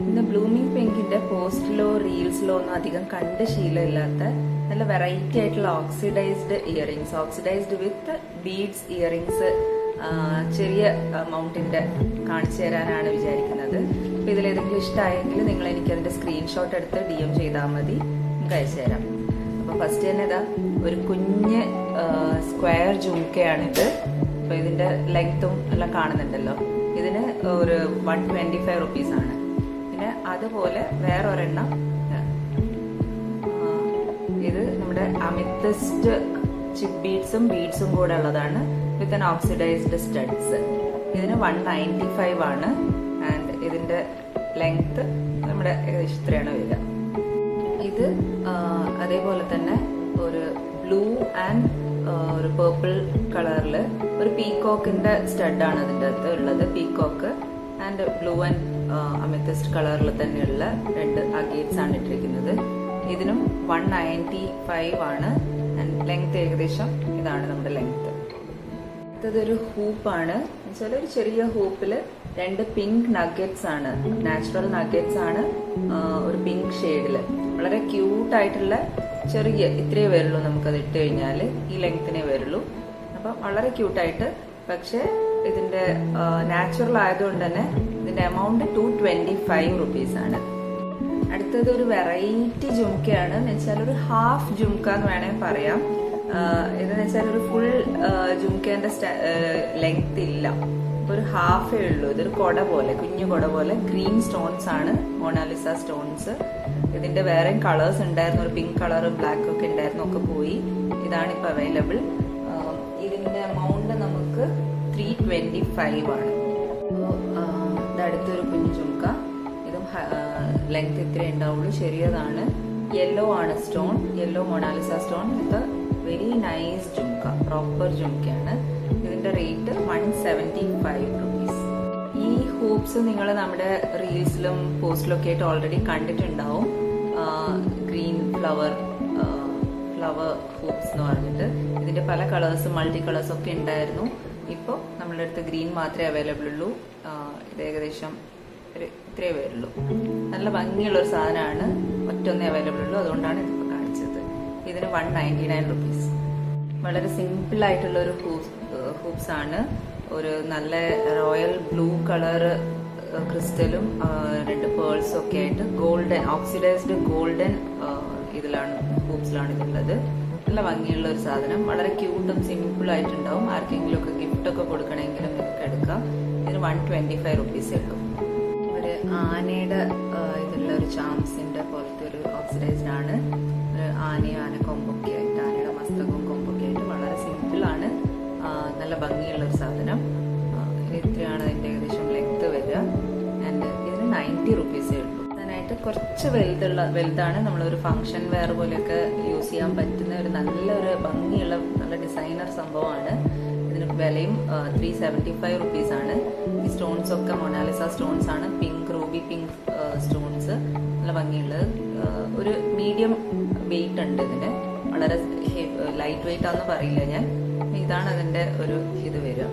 ഇന്ന് ബ്ലൂമിംഗ് പിങ്കിന്റെ പോസ്റ്റിലോ റീൽസിലോ ഒന്നും അധികം കണ്ട് ശീലമില്ലാത്ത നല്ല വെറൈറ്റി ആയിട്ടുള്ള ഓക്സിഡൈസ്ഡ് ഇയറിംഗ്സ്, ഓക്സിഡൈസ്ഡ് വിത്ത് ബീഡ്സ് ഇയറിംഗ്സ് ചെറിയ എമൗണ്ടിന്റെ കാണിച്ചു തരാനാണ് വിചാരിക്കുന്നത്. അപ്പൊ ഇതിലേതെങ്കിലും ഇഷ്ടമായെങ്കിൽ നിങ്ങൾ എനിക്ക് അതിന്റെ സ്ക്രീൻഷോട്ട് എടുത്ത് DM ചെയ്താൽ മതി, നമുക്ക് അയച്ചു തരാം. അപ്പൊ ഫസ്റ്റ് തന്നെ ഇതാ ഒരു കുഞ്ഞ് സ്ക്വയർ ജുംക്കയാണിത്. അപ്പൊ ഇതിന്റെ ലെങ്ത്തും എല്ലാം കാണുന്നുണ്ടല്ലോ. ഇതിന് ഒരു 125 റുപ്പീസ് ആണ്. പിന്നെ അതുപോലെ വേറൊരെണ്ണം, ഇത് നമ്മുടെ അമിത്തസ്റ്റ് ചിപ്പ് ബീഡ്സും കൂടെ ഉള്ളതാണ് വിത്ത് ആൻ ഓക്സിഡൈസ്ഡ് സ്റ്റഡ്സ്. ഇതിന് 195 ആണ്. ആൻഡ് ഇതിന്റെ ലെങ്ത് നമ്മുടെ ഏകദേശം ഇത്രയാണ് വരിക. ഇത് അതേപോലെ തന്നെ ഒരു ബ്ലൂ ആൻഡ് ഒരു പേർപ്പിൾ കളറിൽ ഒരു പീകോക്കിന്റെ സ്റ്റഡാണ് അതിൻ്റെ അകത്ത് ഉള്ളത്. പീകോക്ക് ആൻഡ് ബ്ലൂ ആൻഡ് അമിത്തസ്റ്റ് കളറിൽ തന്നെയുള്ള 2 അഗേറ്റ്സ് ആണ് ഇട്ടിരിക്കുന്നത്. ഇതിനും 195 ആണ്. ആൻഡ് ലെങ്ത് ഏകദേശം ഇതാണ് നമ്മുടെ ലെങ്ത്. അടുത്തതൊരു ഹൂപ്പാണ്. എന്നുവെച്ചാൽ ഒരു ചെറിയ ഹൂപ്പില് 2 പിങ്ക് നഗറ്റ്സ് ആണ്, നാച്ചുറൽ നഗറ്റ്സ് ആണ്, ഒരു പിങ്ക് ഷെയ്ഡില്. വളരെ ക്യൂട്ടായിട്ടുള്ള ചെറിയ ഇത്രയേ വരുള്ളൂ, നമുക്കത് ഇട്ട് കഴിഞ്ഞാൽ ഈ ലെങ്ത്തിനേ വരുള്ളൂ. അപ്പം വളരെ ക്യൂട്ടായിട്ട്, പക്ഷെ ഇതിന്റെ നാച്ചുറൽ ആയതുകൊണ്ട് തന്നെ ഇതിന്റെ എമൗണ്ട് 225 റുപ്പീസ് ആണ്. അടുത്തത് ഒരു വെറൈറ്റി ജുംക്കയാണ്. എന്ന് വെച്ചാൽ ഒരു ഹാഫ് ജുംക്ക എന്ന് വേണമെങ്കിൽ പറയാം. ഇതെന്ന് വെച്ചാൽ ഒരു ഫുൾ ജുംക്കേന്റെ ലെങ്ത് ഇല്ല, ഒരു ഹാഫേ ഉള്ളൂ. ഇതൊരു കൊട പോലെ, കുഞ്ഞു കൊട പോലെ ഗ്രീൻ സ്റ്റോൺസ് ആണ്, മൊണാലിസ സ്റ്റോൺസ്. ഇതിന്റെ വേറെ കളേഴ്സ് ഉണ്ടായിരുന്നു, ഒരു പിങ്ക് കളർ ബ്ലാക്ക് ഒക്കെ ഉണ്ടായിരുന്നു, ഒക്കെ പോയി. ഇതാണ് ഇപ്പൊ അവൈലബിൾ. ഇതിന്റെ എമൗണ്ട് നമുക്ക് 325 ആണ്. ഇത് അടുത്തൊരു കുഞ്ഞു ജുംക്ക. ഇതും ലെങ്ത് ഇത്രേ ഉണ്ടാവുള്ളൂ, ചെറിയതാണ്. യെല്ലോ ആണ് stone, yellow Monalisa stone with very nice jhumka, proper ജുംക്കയാണ്. ഇതിന്റെ റേറ്റ് 175 റുപ്പീസ്. ഈ ഹൂപ്സ് നിങ്ങൾ നമ്മുടെ റീൽസിലും പോസ്റ്റിലും ഒക്കെ ആയിട്ട് ഓൾറെഡി കണ്ടിട്ടുണ്ടാവും. ഗ്രീൻ ഫ്ലവർ ഹൂപ്സ് എന്ന് പറഞ്ഞിട്ട് ഇതിന്റെ പല കളേഴ്സും മൾട്ടി കളേഴ്സും ഒക്കെ ഉണ്ടായിരുന്നു. ഇപ്പോൾ നമ്മളുടെ അടുത്ത് ഗ്രീൻ മാത്രമേ അവൈലബിൾ ഉള്ളൂ. ഇത് ഏകദേശം ഇത്രേ വരുള്ളൂ. നല്ല ഭംഗിയുള്ള ഒരു സാധനമാണ്, ഒറ്റൊന്നേ അവൈലബിൾ ഉള്ളൂ, അതുകൊണ്ടാണ് ഇതിപ്പോൾ കാണിച്ചത്. ഇതിന് 199 റുപ്പീസ്. വളരെ സിമ്പിൾ ആയിട്ടുള്ള ഒരു ഹൂപ്സ് ആണ്. ഒരു നല്ല റോയൽ ബ്ലൂ കളർ ക്രിസ്റ്റലും 2 പേൾസും ഒക്കെ ആയിട്ട് ഗോൾഡൻ ഓക്സിഡൈസ്ഡ് ഗോൾഡൻ ഹൂപ്സിലാണ് ഇതുള്ളത്. നല്ല ഭംഗിയുള്ള ഒരു സാധനം, വളരെ ക്യൂട്ടും സിമ്പിൾ ആയിട്ടുണ്ടാവും. ആർക്കെങ്കിലും ഒക്കെ ഗിഫ്റ്റ് ഒക്കെ കൊടുക്കണമെങ്കിലും നിങ്ങൾക്ക് എടുക്കാം. ഇതിന് 125 റുപ്പീസേ ഉള്ളൂ. ഒരു ആനയുടെ ഇതുള്ള ഒരു ചാംസിന്റെ പോലത്തെ ഒരു ഓക്സിഡൈസ്ഡ് ആണ്. ഒരു ആനക്കൊമ്പൊക്കെ ആയിട്ട്, ആനയുടെ മസ്തകവും കൊമ്പൊക്കെ ആയിട്ട് വളരെ സിമ്പിൾ ആണ്, നല്ല ഭംഗിയുള്ള ഒരു സാധനം. ഇത്രയാണ് അതിന്റെ ഏകദേശം ലെങ്ത് വരിക. ആൻഡ് ഇതിന് 90 റുപ്പീസേ ഉള്ളൂ. അതിനായിട്ട് കുറച്ച് വലുതാണ്, നമ്മളൊരു ഫംഗ്ഷൻ വെയർ പോലെയൊക്കെ യൂസ് ചെയ്യാൻ പറ്റുന്ന ഒരു നല്ലൊരു ഭംഗിയുള്ള നല്ല ഡിസൈനർ സംഭവമാണ്. ഇതിന് വിലയും 375 റുപ്പീസ് ആണ്. ഈ സ്റ്റോൺസ് ഒക്കെ മൊണാലിസ സ്റ്റോൺസ് ആണ്, പിങ്ക് റൂബി പിങ്ക് സ്റ്റോൺസ്, നല്ല ഭംഗിയുള്ളത്. ഒരു മീഡിയം വെയിറ്റ് ഉണ്ട് ഇതിന്, വളരെ ലൈറ്റ് വെയിറ്റ് ആണെന്ന് പറയില്ല ഞാൻ. ഇതാണ് അതിന്റെ ഒരു ഇത് വരിക.